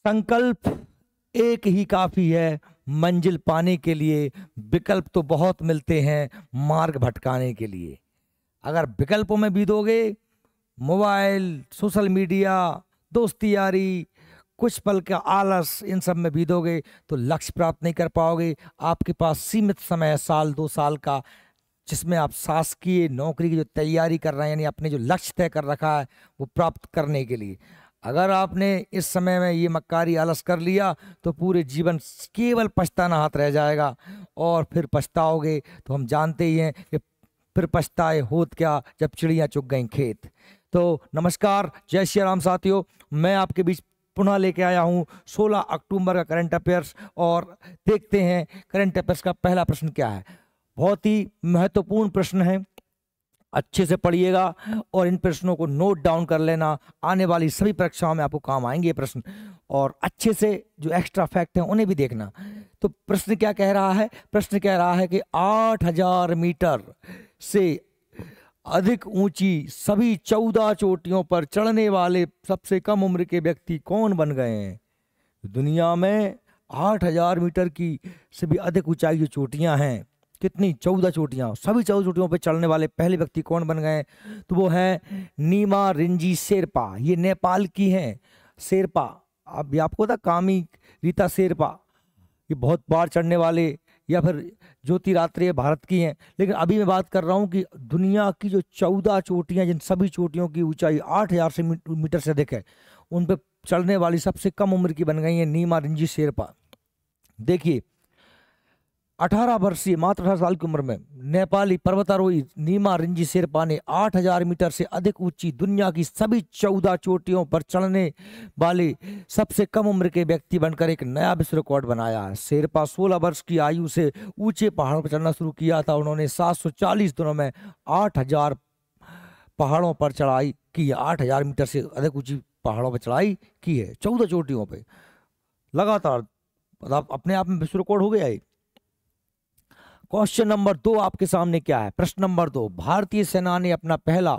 संकल्प एक ही काफी है मंजिल पाने के लिए, विकल्प तो बहुत मिलते हैं मार्ग भटकाने के लिए। अगर विकल्पों में बीतोगे, मोबाइल, सोशल मीडिया, दोस्ती यारी, कुछ पल का आलस, इन सब में बीतोगे तो लक्ष्य प्राप्त नहीं कर पाओगे। आपके पास सीमित समय है, साल 2 साल का, जिसमें आप शासकीय नौकरी की जो तैयारी कर रहे हैं, यानी अपने जो लक्ष्य तय कर रखा है वो प्राप्त करने के लिए। अगर आपने इस समय में ये मक्कारी आलस कर लिया तो पूरे जीवन केवल पछताना हाथ रह जाएगा, और फिर पछताओगे तो हम जानते ही हैं कि फिर पछताए होत क्या जब चिड़ियां चुग गईं खेत। तो नमस्कार, जय श्री राम साथियों, मैं आपके बीच पुनः लेके आया हूँ 16 अक्टूबर का करंट अफेयर्स, और देखते हैं करंट अफेयर्स का पहला प्रश्न क्या है। बहुत ही महत्वपूर्ण प्रश्न है, अच्छे से पढ़िएगा और इन प्रश्नों को नोट डाउन कर लेना, आने वाली सभी परीक्षाओं में आपको काम आएंगे ये प्रश्न, और अच्छे से जो एक्स्ट्रा फैक्ट हैं उन्हें भी देखना। तो प्रश्न क्या कह रहा है? प्रश्न कह रहा है कि 8000 मीटर से अधिक ऊंची सभी 14 चोटियों पर चढ़ने वाले सबसे कम उम्र के व्यक्ति कौन बन गए हैं? दुनिया में 8000 मीटर की से भी अधिक ऊंचाई जो चोटियां हैं, कितनी? 14 चोटियां, सभी 14 चोटियों पर चढ़ने वाले पहले व्यक्ति कौन बन गए? तो वो है नीमा रिंजी शेरपा। ये नेपाल की हैं शेरपा। अब ये आपको पता, कामी रीता शेरपा, ये बहुत बार चढ़ने वाले, या फिर ज्योति रात्रि ये भारत की हैं। लेकिन अभी मैं बात कर रहा हूँ कि दुनिया की जो 14 चोटियां, जिन सभी चोटियों की ऊंचाई 8000 से मीटर से अधिक है, उन पर चढ़ने वाली सबसे कम उम्र की बन गई है नीमा रिंजी शेरपा। देखिए, 18 वर्षीय, मात्र 18 साल की उम्र में नेपाली पर्वतारोही नीमा रिंजी शेरपा ने 8000 मीटर से अधिक ऊंची दुनिया की सभी 14 चोटियों पर चढ़ने वाले सबसे कम उम्र के व्यक्ति बनकर एक नया विश्व रिकॉर्ड बनाया है। शेरपा 16 वर्ष की आयु से ऊंचे पहाड़ों पर चढ़ना शुरू किया था। उन्होंने 740 दिनों में 8000 पहाड़ों पर चढ़ाई की है। 8000 मीटर से अधिक ऊंची पहाड़ों पर चढ़ाई की है, 14 चोटियों पर लगातार। अपने आप में विश्व रिकॉर्ड हो गया है। क्वेश्चन नंबर 2 आपके सामने क्या है? प्रश्न नंबर 2, भारतीय सेना ने अपना पहला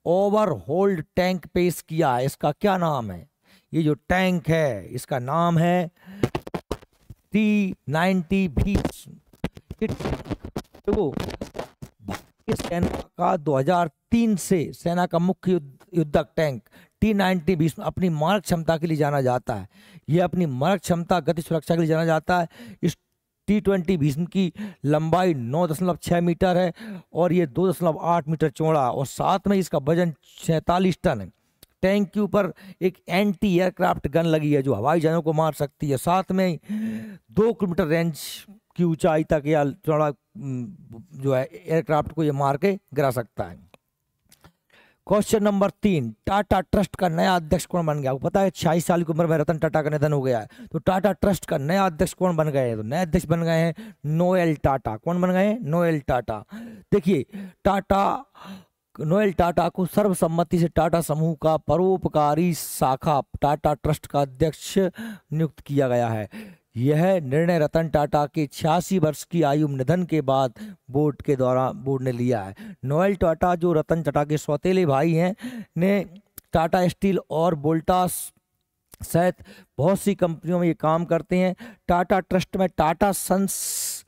ओवरहोल्ड टैंक पेश किया है, इसका क्या नाम है? ये जो टैंक है इसका नाम है T-90 भीष्म। तो भारतीय सेना का 2003 से सेना का मुख्य युद्धक टैंक T-90 भीष्म अपनी मारक क्षमता के लिए जाना जाता है। यह अपनी मारक क्षमता, गति, सुरक्षा के लिए जाना जाता है। इस T-20 भीष्म की लंबाई 9.6 मीटर है और ये 2.8 मीटर चौड़ा, और साथ में इसका वजन 46 टन है। टैंक के ऊपर एक एंटी एयरक्राफ्ट गन लगी है जो हवाई जहाजों को मार सकती है। साथ में 2 किलोमीटर रेंज की ऊंचाई तक या चौड़ा जो है एयरक्राफ्ट को ये मार के गिरा सकता है। क्वेश्चन नंबर 3, टाटा ट्रस्ट का नया अध्यक्ष कौन बन गया? आपको पता है 46 साल की उम्र में रतन टाटा का निधन हो गया है। तो टाटा ट्रस्ट का नया अध्यक्ष कौन बन गए हैं? तो नए अध्यक्ष बन गए हैं नोएल टाटा। कौन बन गए हैं? नोएल टाटा। देखिए, नोएल टाटा को सर्वसम्मति से टाटा समूह का परोपकारी शाखा टाटा ट्रस्ट का अध्यक्ष नियुक्त किया गया है। यह निर्णय रतन टाटा के 86 वर्ष की आयु निधन के बाद बोर्ड ने लिया है। नोएल टाटा जो रतन टाटा के सौतेले भाई हैं, ने टाटा स्टील और वोल्टास सहित बहुत सी कंपनियों में ये काम करते हैं। टाटा ट्रस्ट में टाटा सन्स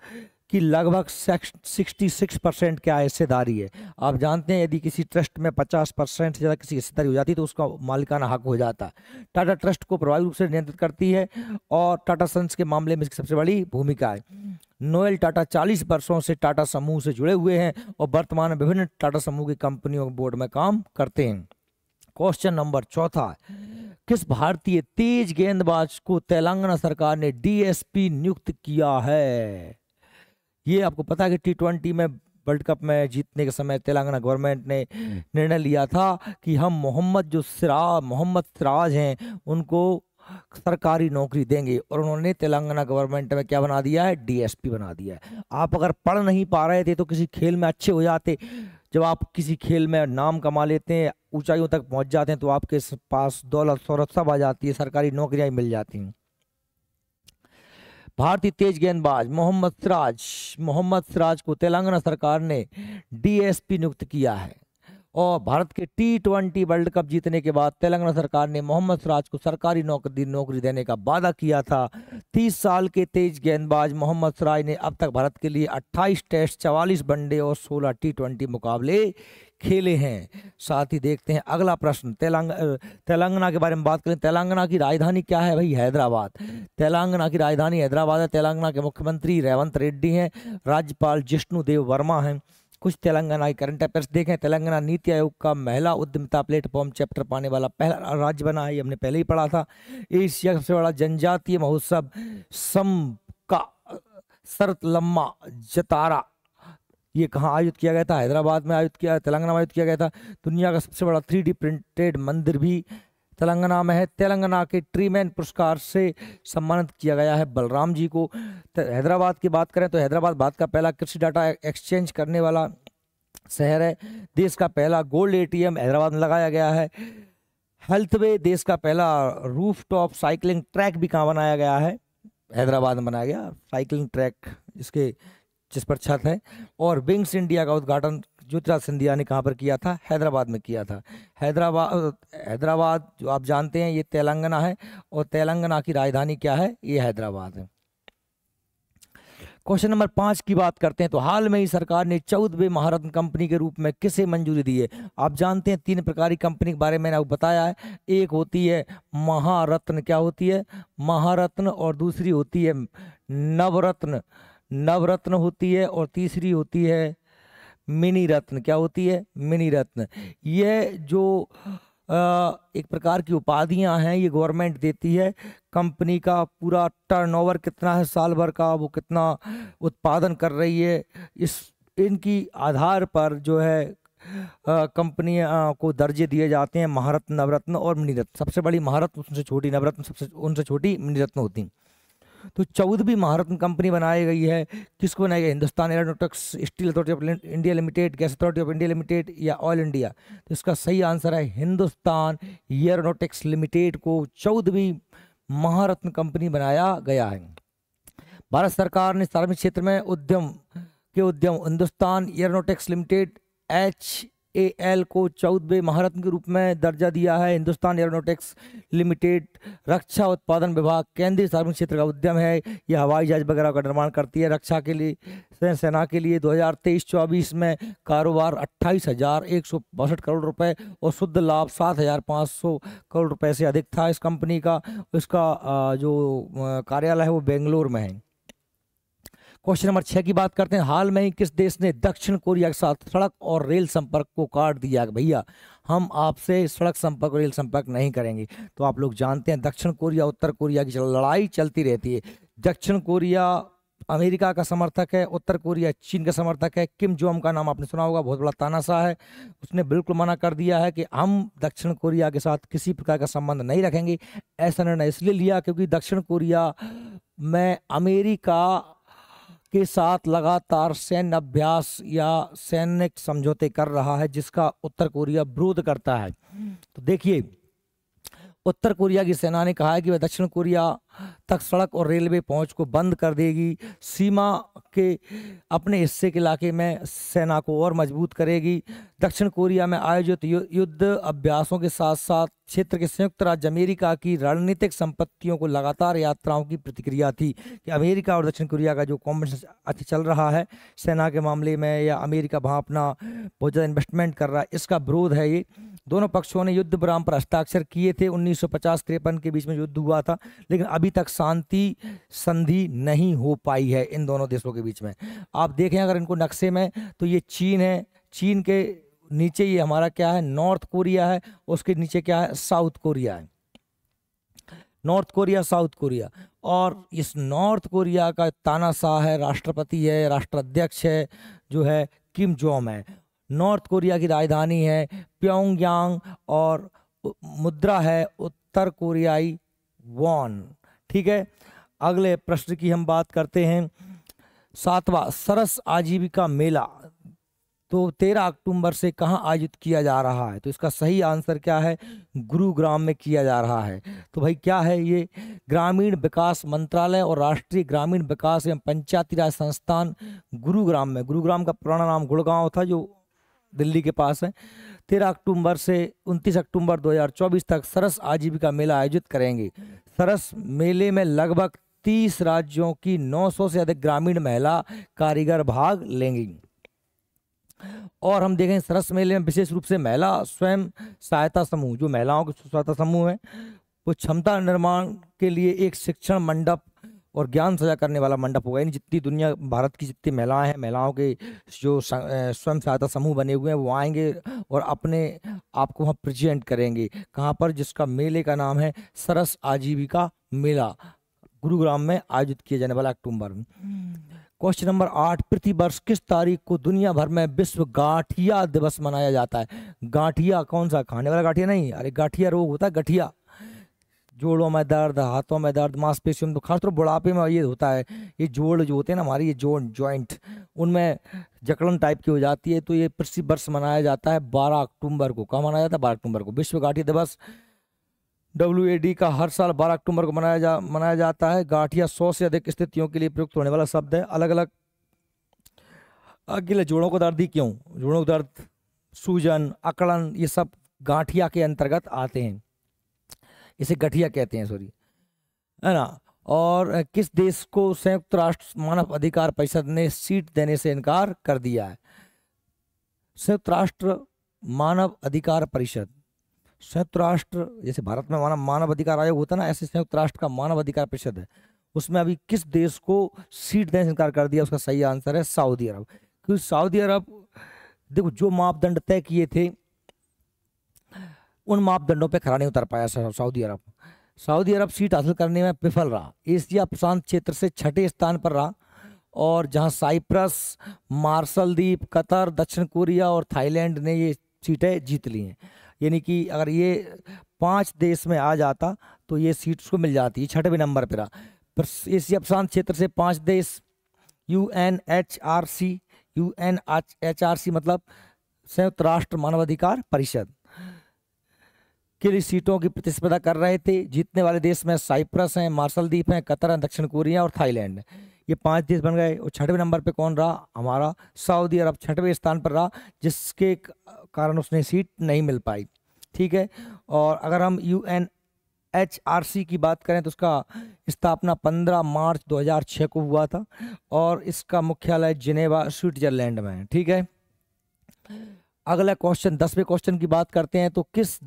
की लगभग 66% क्या हिस्सेदारी है। आप जानते हैं यदि किसी ट्रस्ट में 50% से ज़्यादा किसी हिस्सेदारी हो जाती है तो उसका मालिकाना हक हो जाता है। टाटा ट्रस्ट को प्रभावी रूप से नियंत्रित करती है और टाटा सन्स के मामले में इसकी सबसे बड़ी भूमिका है। नोएल टाटा 40 वर्षों से टाटा समूह से जुड़े हुए हैं और वर्तमान में विभिन्न टाटा समूह की कंपनियों के बोर्ड में काम करते हैं। क्वेश्चन नंबर 4, किस भारतीय तेज गेंदबाज को तेलंगाना सरकार ने DSP नियुक्त किया है? ये आपको पता है कि T20 में वर्ल्ड कप में जीतने के समय तेलंगाना गवर्नमेंट ने निर्णय लिया था कि हम मोहम्मद सिराज हैं उनको सरकारी नौकरी देंगे, और उन्होंने तेलंगाना गवर्नमेंट में क्या बना दिया है? DSP बना दिया है। आप अगर पढ़ नहीं पा रहे थे तो किसी खेल में अच्छे हो जाते, जब आप किसी खेल में नाम कमा लेते हैं, ऊंचाइयों तक पहुंच जाते हैं, तो आपके पास दौलत शोहरत सब आ जाती है, सरकारी नौकरियां मिल जाती हैं। भारतीय तेज गेंदबाज मोहम्मद सिराज को तेलंगाना सरकार ने DSP नियुक्त किया है। और भारत के T20 वर्ल्ड कप जीतने के बाद तेलंगाना सरकार ने मोहम्मद सिराज को सरकारी नौकरी देने का वादा किया था। 30 साल के तेज गेंदबाज मोहम्मद सिराज ने अब तक भारत के लिए 28 टेस्ट, 44 वनडे और 16 T20 मुकाबले खेले हैं। साथ ही देखते हैं अगला प्रश्न। तेलंगाना के बारे में बात करें। तेलंगाना की राजधानी क्या है भाई? हैदराबाद। तेलंगाना की राजधानी हैदराबाद है। तेलंगाना के मुख्यमंत्री रेवंत रेड्डी हैं। राज्यपाल जिष्णु देव वर्मा हैं। कुछ तेलंगाना की करंट अफेयर्स देखें। तेलंगाना नीति आयोग का महिला उद्यमिता प्लेटफॉर्म चैप्टर पाने वाला पहला राज्य बना है, ये हमने पहले ही पढ़ा था। एशिया का सबसे बड़ा जनजातीय महोत्सव सम का सरतलम्मा जतारा, ये कहाँ आयोजित किया गया था? हैदराबाद में आयोजित किया, तेलंगाना में आयोजित किया गया था। दुनिया का सबसे बड़ा 3D प्रिंटेड मंदिर भी तेलंगाना में है। तेलंगाना के ट्रीमैन पुरस्कार से सम्मानित किया गया है बलराम जी को। हैदराबाद की बात करें तो हैदराबाद भारत का पहला कृषि डाटा एक्सचेंज करने वाला शहर है। देश का पहला गोल्ड ATM हैदराबाद में लगाया गया है। हेल्थवे देश का पहला रूफटॉप साइकिलिंग ट्रैक भी कहाँ बनाया गया है? हैदराबाद में बनाया गया साइकिलिंग ट्रैक जिस पर छत है। और विंग्स इंडिया का उद्घाटन ज्योतिराज सिंधिया ने कहाँ पर किया था? हैदराबाद में किया था। हैदराबाद जो आप जानते हैं ये तेलंगाना है, और तेलंगाना की राजधानी क्या है? ये हैदराबाद है। क्वेश्चन नंबर 5 की बात करते हैं तो हाल में ही सरकार ने 14वें महारत्न कंपनी के रूप में किसे मंजूरी दी है? आप जानते हैं 3 प्रकार की कंपनी के बारे में मैंने आपको बताया है। एक होती है महारत्न, क्या होती है? महारत्न। और दूसरी होती है नवरत्न होती है। और तीसरी होती है मिनी रत्न। क्या होती है? मिनी रत्न। यह जो एक प्रकार की उपाधियां हैं ये गवर्नमेंट देती है। कंपनी का पूरा टर्नओवर कितना है साल भर का, वो कितना उत्पादन कर रही है, इनकी आधार पर जो है कंपनी को दर्जे दिए जाते हैं महारत्न, नवरत्न और मिनी रत्न। सबसे बड़ी महारत्न, उनसे छोटी नवरत्न, उनसे छोटी मिनी रत्न होती हैं। तो 14वीं महारत्न कंपनी बनाई गई है। किसको बनाई गई? Hindustan aeronautics steel authority of India limited, gas authority of India limited या ऑयल इंडिया? तो इसका सही आंसर है हिंदुस्तान एरोनॉटिक्स लिमिटेड को 14वीं महारत्न कंपनी बनाया गया है। भारत सरकार ने सार्वजनिक क्षेत्र में उद्यम हिंदुस्तान एरोनॉटिक्स लिमिटेड HAL को 14वें महारत्न के रूप में दर्जा दिया है। हिंदुस्तान एरोनॉटिक्स लिमिटेड रक्षा उत्पादन विभाग केंद्रीय सार्वजनिक क्षेत्र का उद्यम है। यह हवाई जहाज वगैरह का निर्माण करती है। रक्षा के लिए सेना के लिए 2023-24 में कारोबार 28,162 करोड़ रुपए और शुद्ध लाभ 7,500 करोड़ रुपए से अधिक था इस कंपनी का। इसका जो कार्यालय है वो बेंगलोर में है। क्वेश्चन नंबर 6 की बात करते हैं। हाल में ही किस देश ने दक्षिण कोरिया के साथ सड़क और रेल संपर्क को काट दिया? भैया हम आपसे सड़क संपर्क और रेल संपर्क नहीं करेंगे। तो आप लोग जानते हैं दक्षिण कोरिया उत्तर कोरिया की लड़ाई चलती रहती है। दक्षिण कोरिया अमेरिका का समर्थक है, उत्तर कोरिया चीन का समर्थक है। किम जोंग का नाम आपने सुना होगा, बहुत बड़ा तानाशाह है। उसने बिल्कुल मना कर दिया है कि हम दक्षिण कोरिया के साथ किसी प्रकार का संबंध नहीं रखेंगे। ऐसा निर्णय इसलिए लिया क्योंकि दक्षिण कोरिया में अमेरिका के साथ लगातार सैन्य अभ्यास या सैनिक समझौते कर रहा है, जिसका उत्तर कोरिया विरोध करता है। तो देखिए, उत्तर कोरिया की सेना ने कहा है कि वह दक्षिण कोरिया तक सड़क और रेलवे पहुंच को बंद कर देगी, सीमा के अपने हिस्से के इलाके में सेना को और मजबूत करेगी। दक्षिण कोरिया में आयोजित युद्ध अभ्यासों के साथ साथ क्षेत्र के संयुक्त राज्य अमेरिका की रणनीतिक संपत्तियों को लगातार यात्राओं की प्रतिक्रिया थी कि अमेरिका और दक्षिण कोरिया का जो कॉम्बिनेशन अच्छा चल रहा है सेना के मामले में, या अमेरिका वहाँ अपना बहुत ज़्यादा इन्वेस्टमेंट कर रहा है, इसका विरोध है ये। दोनों पक्षों ने युद्ध विराम पर हस्ताक्षर किए थे। 1950-53 के बीच में युद्ध हुआ था, लेकिन अभी तक शांति संधि नहीं हो पाई है इन दोनों देशों के बीच में। आप देखें अगर इनको नक्शे में, तो ये चीन है, चीन के नीचे ये हमारा क्या है? नॉर्थ कोरिया है, उसके नीचे क्या है? साउथ कोरिया है। North Korea, south Korea. और इस नॉर्थ कोरिया का तानाशाह है, राष्ट्रपति है, राष्ट्राध्यक्ष है, जो है किम जोंग है। नॉर्थ कोरिया की राजधानी है प्योंगयांग और मुद्रा है उत्तर कोरियाई वॉन। ठीक है, अगले प्रश्न की हम बात करते हैं। 7वां सरस आजीविका मेला तो 13 अक्टूबर से कहाँ आयोजित किया जा रहा है? तो इसका सही आंसर क्या है? गुरुग्राम में किया जा रहा है। तो भाई क्या है ये? ग्रामीण विकास मंत्रालय और राष्ट्रीय ग्रामीण विकास एवं पंचायती राज संस्थान गुरुग्राम में। गुरुग्राम का पुराना नाम गुड़गांव था, जो दिल्ली के पास है। 13 अक्टूबर से 29 अक्टूबर 2024 तक सरस आजीविका मेला आयोजित करेंगे। सरस मेले में लगभग 30 राज्यों की 900 से अधिक ग्रामीण महिला कारीगर भाग लेंगी। और हम देखें सरस मेले में विशेष रूप से महिला स्वयं सहायता समूह, जो महिलाओं के सहायता समूह है, वो क्षमता निर्माण के लिए एक शिक्षण मंडप और ज्ञान साझा करने वाला मंडप होगा। यानी जितनी दुनिया भारत की जितनी महिलाएं हैं, महिलाओं के जो स्वयं सहायता समूह बने हुए हैं, वो आएंगे और अपने आप को वहाँ प्रेजेंट करेंगे। कहाँ पर? जिसका मेले का नाम है सरस आजीविका मेला, गुरुग्राम में आयोजित किया जाने वाला अक्टूबर में। क्वेश्चन नंबर 8, प्रतिवर्ष किस तारीख को दुनिया भर में विश्व गांठिया दिवस मनाया जाता है? गांठिया कौन सा? खाने वाला गांठिया नहीं, अरे गांठिया रोग होता है, गठिया। जोड़ों में दर्द, हाथों में दर्द, मांसपेशियों में, तो खासतौर बुढ़ापे में ये होता है। ये जोड़ जो होते हैं ना हमारी, ये जॉइंट, उनमें जकड़न टाइप की हो जाती है। तो ये प्रति वर्ष मनाया जाता है 12 अक्टूबर को। कहाँ मनाया जाता है? 12 अक्टूबर को। विश्व गांठिया दिवस WAD का हर साल 12 अक्टूबर को मनाया जाता है। गांठिया 100 से अधिक स्थितियों के लिए प्रयुक्त होने वाला शब्द है। अलग अलग अकेले जोड़ों को दर्द ही क्यों? जोड़ों को दर्द, सूजन, अकड़न, ये सब गांठिया के अंतर्गत आते हैं। इसे गठिया कहते हैं, सॉरी, है ना। और किस देश को संयुक्त राष्ट्र मानव अधिकार परिषद ने सीट देने से इनकार कर दिया है? संयुक्त राष्ट्र मानव अधिकार परिषद, संयुक्त राष्ट्र, जैसे भारत में मानव अधिकार आयोग होता है ना, ऐसे संयुक्त राष्ट्र का मानव अधिकार परिषद है। उसमें अभी किस देश को सीट देने से इनकार कर दिया? उसका सही आंसर है सऊदी अरब। क्योंकि सऊदी अरब, देखो, जो मापदंड तय किए थे उन मापदंडों पे खरा नहीं उतर पाया सऊदी अरब। सऊदी अरब सीट हासिल करने में विफल रहा। एशिया प्रशांत क्षेत्र से 6ठे स्थान पर रहा, और जहां साइप्रस, मार्शल द्वीप, कतर, दक्षिण कोरिया और थाईलैंड ने ये सीटें जीत ली हैं। यानी कि अगर ये 5 देश में आ जाता तो ये सीट उसको मिल जाती है। 6वें नंबर पर रहा। पर एशिया प्रशांत क्षेत्र से 5 देश UNHRC मतलब संयुक्त राष्ट्र मानवाधिकार परिषद के लिए सीटों की प्रतिस्पर्धा कर रहे थे। जीतने वाले देश में साइप्रस हैं, मार्शल द्वीप हैं, कतर हैं, दक्षिण कोरिया और थाईलैंड। ये 5 देश बन गए। और 6वें नंबर पे कौन रहा? हमारा सऊदी अरब 6वें स्थान पर रहा, जिसके कारण उसने सीट नहीं मिल पाई। ठीक है। और अगर हम UNHRC की बात करें तो उसका स्थापना 15 मार्च 2006 को हुआ था, और इसका मुख्यालय जिनेवा, स्विट्जरलैंड में है। ठीक है। अगला क्वेश्चन, 10वें क्वेश्चन की बात करते हैं। तो किस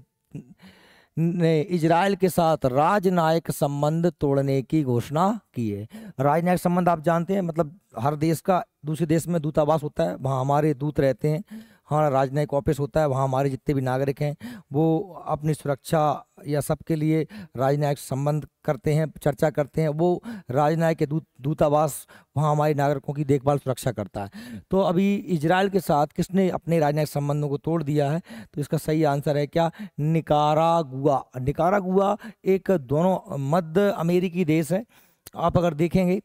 ने इजराइल के साथ राजनयिक संबंध तोड़ने की घोषणा की है? राजनयिक संबंध आप जानते हैं, मतलब हर देश का दूसरे देश में दूतावास होता है, वहाँ हमारे दूत रहते हैं। हाँ, राजनयिक ऑफिस होता है, वहाँ हमारे जितने भी नागरिक हैं वो अपनी सुरक्षा या सबके लिए राजनयिक संबंध करते हैं, चर्चा करते हैं। वो राजनयिक के दूतावास वहाँ हमारे नागरिकों की देखभाल, सुरक्षा करता है। तो अभी इजराइल के साथ किसने अपने राजनयिक संबंधों को तोड़ दिया है? तो इसका सही आंसर है क्या? निकारागुआ। निकारागुआ एक दोनों मध्य अमेरिकी देश है। आप अगर देखेंगे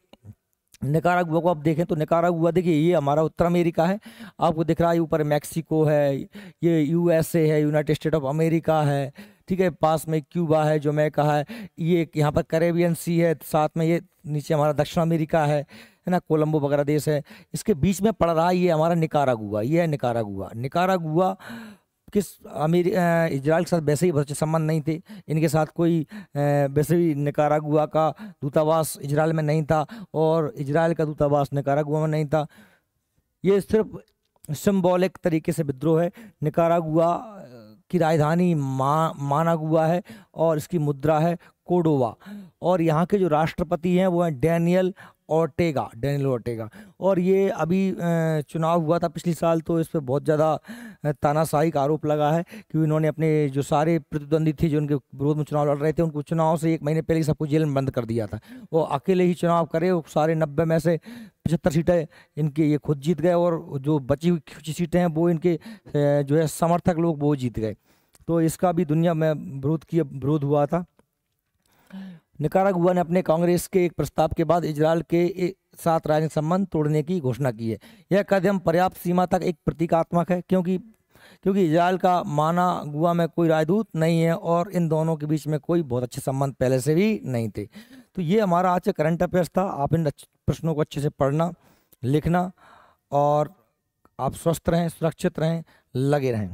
निकारागुआ को, आप देखें तो निकारागुआ, देखिए ये हमारा उत्तर अमेरिका है, आपको दिख रहा है। ऊपर मैक्सिको है, ये USA है, यूनाइटेड स्टेट ऑफ अमेरिका है। ठीक है। पास में क्यूबा है, जमैका है, ये यहाँ पर कैरेबियन सी है, साथ में ये नीचे हमारा दक्षिण अमेरिका है ना, कोलंबो वगैरह देश है। इसके बीच में पड़ रहा है ये हमारा निकारागुआ। ये है निकारागुआ। निकारागुआ किस इजराइल के साथ वैसे ही बहुत अच्छे संबंध नहीं थे। इनके साथ कोई वैसे भी निकारागुआ का दूतावास इजराइल में नहीं था, और इजराइल का दूतावास निकारागुआ में नहीं था। ये सिर्फ सिंबॉलिक तरीके से विद्रोह है। निकारागुआ की राजधानी मानागुआ है, और इसकी मुद्रा है कोडोवा। और यहाँ के जो राष्ट्रपति हैं वो हैं डेनियल ओर्टेगा। और ये अभी चुनाव हुआ था पिछले साल, तो इस पर बहुत ज़्यादा तानाशाही का आरोप लगा है कि इन्होंने अपने जो सारे प्रतिद्वंदी थे जो उनके विरोध में चुनाव लड़ रहे थे, उनको चुनाव से 1 महीने पहले ही सबको जेल में बंद कर दिया था। वो अकेले ही चुनाव करे, वो सारे 90 में से 75 सीटें इनके ये खुद जीत गए, और जो बची हुई कुछ सीटें हैं वो इनके जो है समर्थक लोग वो जीत गए। तो इसका भी दुनिया में विरोध हुआ था। निकारागुआ ने अपने कांग्रेस के एक प्रस्ताव के बाद इजराइल के साथ राजनीतिक संबंध तोड़ने की घोषणा की है। यह कदम पर्याप्त सीमा तक एक प्रतीकात्मक है, क्योंकि इजराइल का मानागुआ में कोई राजदूत नहीं है, और इन दोनों के बीच में कोई बहुत अच्छे संबंध पहले से भी नहीं थे। तो ये हमारा आज का करंट अफेयर्स था। आप इन प्रश्नों को अच्छे से पढ़ना, लिखना, और आप स्वस्थ रहें, सुरक्षित रहें, लगे रहें।